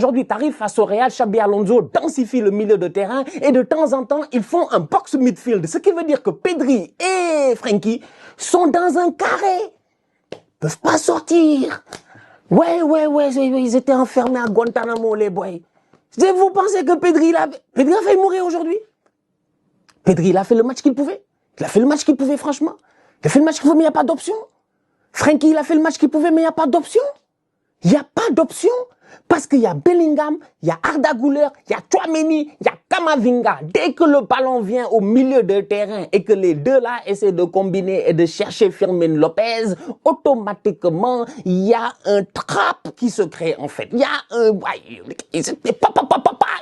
Aujourd'hui, tu arrives face au Real, Xabi Alonso densifie le milieu de terrain et de temps en temps, ils font un box midfield. Ce qui veut dire que Pedri et Frenkie sont dans un carré. Ils peuvent pas sortir. Ouais, ils étaient enfermés à Guantanamo, les boys. Vous pensez que Pedri a failli mourir aujourd'hui? Pedri, il a fait le match qu'il pouvait. Il a fait le match qu'il pouvait, franchement. Il a fait le match qu'il pouvait, mais il n'y a pas d'option. Frenkie, il a fait le match qu'il pouvait, mais il n'y a pas d'option. Il n'y a pas d'option. Parce qu'il y a Bellingham, il y a Arda Güler, il y a Tchouaméni, il y a Kamavinga. Dès que le ballon vient au milieu de terrain et que les deux là essaient de combiner et de chercher Fermin Lopez, automatiquement, il y a un trap qui se crée en fait. Il y a un...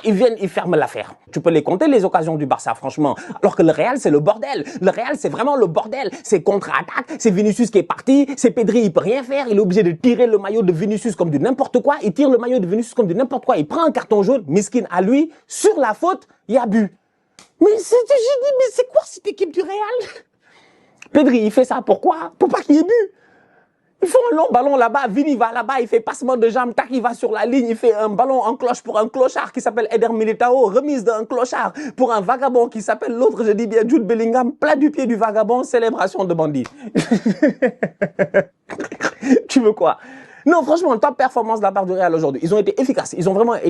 Ils viennent, ils ferment l'affaire. Tu peux les compter les occasions du Barça, franchement. Alors que le Real, c'est le bordel. Le Real, c'est vraiment le bordel. C'est contre-attaque, c'est Vinicius qui est parti, c'est Pedri, il peut rien faire. Il est obligé de tirer le maillot de Vinicius comme du n'importe quoi. Il tire le maillot de Vinicius comme du n'importe quoi. Il prend un carton jaune, miskin à lui. Sur la faute, il y a but. Mais j'ai dit, mais c'est quoi cette équipe du Real? Pedri, il fait ça pourquoi? Pour pas qu'il y ait but. Il fait un long ballon là-bas, Vini va là-bas, il fait passement de jambes, tac, il va sur la ligne, il fait un ballon en cloche pour un clochard qui s'appelle Eder Militao, remise d'un clochard pour un vagabond qui s'appelle l'autre, je dis bien Jude Bellingham, plat du pied du vagabond, célébration de bandit. Tu veux quoi? Non, franchement, top performance de la part du Real aujourd'hui. Ils ont été efficaces, ils ont vraiment été